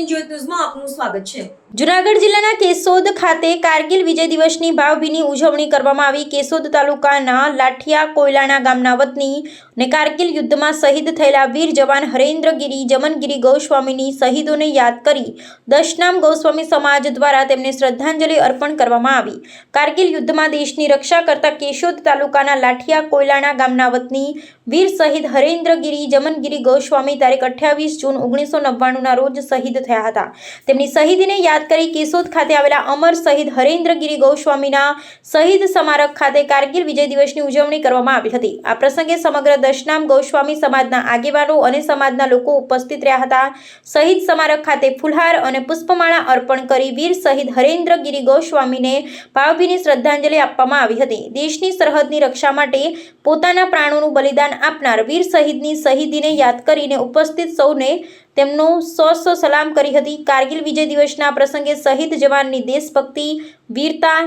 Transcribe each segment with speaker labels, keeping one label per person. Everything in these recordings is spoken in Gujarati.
Speaker 1: નવજીવન ન્યૂઝમાં આપનું સ્વાગત છે।
Speaker 2: જૂનાગઢ જિલ્લાના કેશોદ ખાતે કારગિલ વિજય દિવસની ભાવભીની ઉજવણી કરવામાં આવી। કેશોદ તાલુકાના લાઠિયા કોયલાણા ગામના વતની અને કારગિલ યુદ્ધમાં શહીદ થયેલા વીર જવાન હરેન્દ્રગીરી જમનગીરી ગોસ્વામીની શહીદોને યાદ કરી દશનામ ગોસ્વામી સમાજ દ્વારા તેમને શ્રદ્ધાંજલિ અર્પણ કરવામાં આવી। કારગિલ યુદ્ધમાં દેશની રક્ષા કરતા કેશોદ તાલુકાના લાઠિયા કોયલાણા ગામના વતની વીર શહીદ હરેન્દ્રગીરી જમનગીરી ગોસ્વામી તારીખ 28 જૂન 1999ના રોજ શહીદ થયા હતા। તેમની શહીદીને યાદ કરી કેશોદ ખાતે આવેલા અમર શહીદ હરેન્દ્રગીરી ગોસ્વામીના શહીદ સ્મારક ખાતે કારગિલ વિજય દિવસની ઉજવણી કરવામાં આવી હતી। આ પ્રસંગે સમગ્ર દશનામ ગોસ્વામી સમાજના આગેવાનો અને સમાજના લોકો ઉપસ્થિત રહ્યા હતા। શહીદ સ્મારક ખાતે ફૂલહાર અને પુષ્પમાળા અર્પણ કરી વીર શહીદ હરેન્દ્રગીરી ગોસ્વામીને ભાવભીની શ્રદ્ધાંજલિ આપવામાં આવી હતી। દેશની સરહદની રક્ષા માટે પોતાના પ્રાણોનું બલિદાન આપનાર વીર શહીદની શહીદીને યાદ કરીને ઉપસ્થિત સૌને તેમનો સો સલામ કરી હતી। કારગિલ વિજય દિવસના પ્રસંગે શહીદ જવાનની દેશભક્તિ વીરતા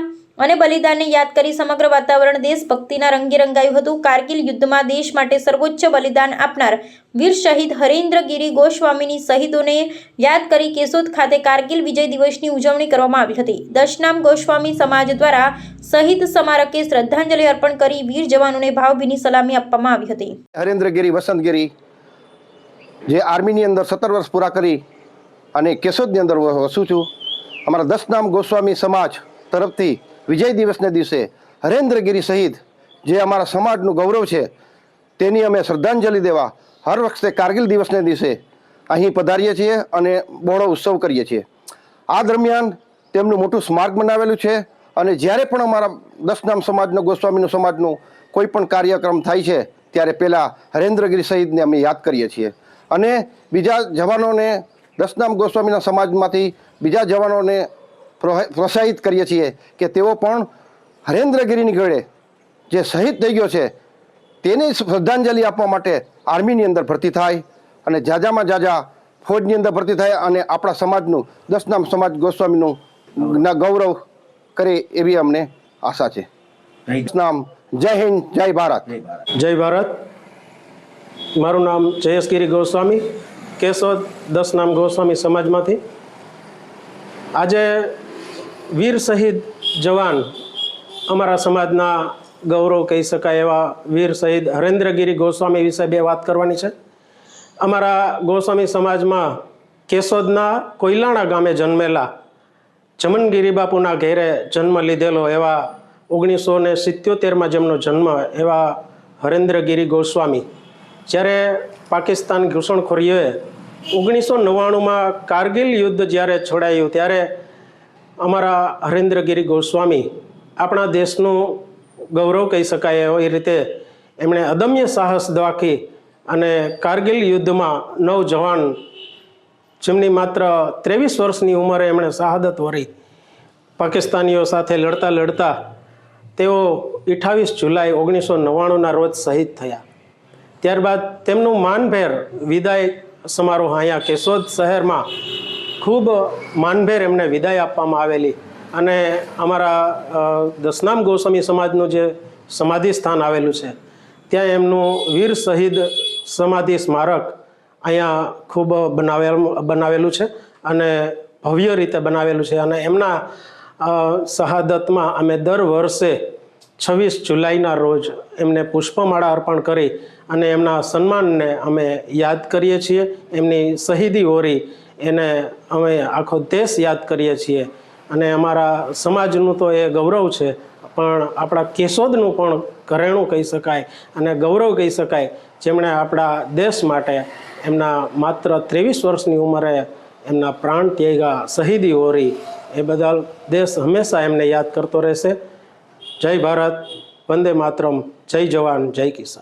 Speaker 2: અને બલિદાનને યાદ કરી સમગ્ર વાતાવરણ દેશભક્તિના રંગે રંગાયું હતું। કારગિલ યુદ્ધમાં દેશ માટે સર્વોચ્ચ બલિદાન આપનાર વીર શહીદ હરેન્દ્રગીરી ગોસ્વામીની શહીદોને યાદ કરી કેશોદ ખાતે કારગિલ વિજય દિવસની ઉજવણી કરવામાં આવી હતી। દશનામ ગોસ્વામી સમાજ દ્વારા શહીદ સ્મારકે શ્રદ્ધાંજલિ અર્પણ કરી વીર જવાનોને ભાવભીની સલામી આપવામાં આવી હતી।
Speaker 3: હરેન્દ્રગીરી વસંતગીરી જે આર્મીની અંદર 17 વર્ષ પૂરા કરી અને કેશોદની અંદર વસું છું। અમારા દશનામ ગોસ્વામી સમાજ તરફથી વિજય દિવસને દિવસે હરેન્દ્રગીરી શહીદ જે અમારા સમાજનું ગૌરવ છે તેની અમે શ્રદ્ધાંજલિ દેવા હર વખતે કારગિલ દિવસને દિવસે અહીં પધારીએ છીએ અને બહોળો ઉત્સવ કરીએ છીએ। આ દરમિયાન તેમનું મોટું સ્મારક બનાવેલું છે અને જ્યારે પણ અમારા દશનામ સમાજનું ગોસ્વામીનું સમાજનું કોઈ પણ કાર્યક્રમ થાય છે ત્યારે પહેલાં હરેન્દ્રગીરી શહીદને અમે યાદ કરીએ છીએ અને બીજા જવાનોને દશનામ ગોસ્વામીના સમાજમાંથી બીજા જવાનોને પ્રોત્સાહિત કરીએ છીએ કે તેઓ પણ હરેન્દ્રગીરીની ગળે જે શહીદ થઈ ગયો છે તેની શ્રદ્ધાંજલિ આપવા માટે આર્મીની અંદર ભરતી થાય અને જાજામાં જાજા ફૌજની અંદર ભરતી થાય અને આપણા સમાજનું દશનામ સમાજ ગોસ્વામીનું ના ગૌરવ કરે એવી અમને આશા છે। દશનામ જય હિન્દ જય ભારત।
Speaker 4: જય ભારત। મારું નામ જયેશગીરી ગોસ્વામી, કેશોદ દશનામ ગોસ્વામી સમાજમાંથી। આજે વીર શહીદ જવાન અમારા સમાજના ગૌરવ કહી શકાય એવા વીર શહીદ હરેન્દ્રગીરી ગોસ્વામી વિશે બે વાત કરવાની છે। અમારા ગોસ્વામી સમાજમાં કેશોદના કોયલાણા ગામે જન્મેલા જમનગીરી બાપુના ઘેરે જન્મ લીધેલો એવા 1977માં જેમનો જન્મ એવા હરેન્દ્રગીરી ગોસ્વામી જ્યારે પાકિસ્તાન ઘૂસણખોરીઓએ 1999માં કારગિલ યુદ્ધ જ્યારે છોડાયું ત્યારે અમારા હરેન્દ્રગીરી ગોસ્વામી આપણા દેશનું ગૌરવ કહી શકાય એ રીતે એમણે અદમ્ય સાહસ દાખવી અને કારગિલ યુદ્ધમાં 9 જવાન જેમની માત્ર 23 વર્ષની ઉંમરે એમણે શહાદત વરી પાકિસ્તાનીઓ સાથે લડતા લડતા તેઓ 28 જુલાઈ 1999ના રોજ શહીદ થયા। ત્યારબાદ તેમનું માનભેર વિદાય સમારોહ અહીંયા કેશોદ શહેરમાં ખૂબ માનભેર એમને વિદાય આપવામાં આવેલી અને અમારા દશનામ ગોસ્વામી સમાજનું જે સમાધિ સ્થાન આવેલું છે ત્યાં એમનું વીર શહીદ સમાધિ સ્મારક અહીંયા ખૂબ બનાવેલું છે અને ભવ્ય રીતે બનાવેલું છે અને એમના શહાદતમાં અમે દર વર્ષે 26 જુલાઈના રોજ એમને પુષ્પમાળા અર્પણ કરી અને એમના સન્માનને અમે યાદ કરીએ છીએ। એમની શહીદી હોરી એને અમે આખો દેશ યાદ કરીએ છીએ અને અમારા સમાજનું તો એ ગૌરવ છે પણ આપણા કેશોદનું પણ ઘરેણું કહી શકાય અને ગૌરવ કહી શકાય જેમણે આપણા દેશ માટે એમના માત્ર 23 વર્ષની ઉંમરે એમના પ્રાણ ત્યાગ્યા શહીદી હોરી એ બદલ દેશ હંમેશા એમને યાદ કરતો રહેશે। જય ભારત, વંદે માતરમ, જય જવાન, જય કિસાન।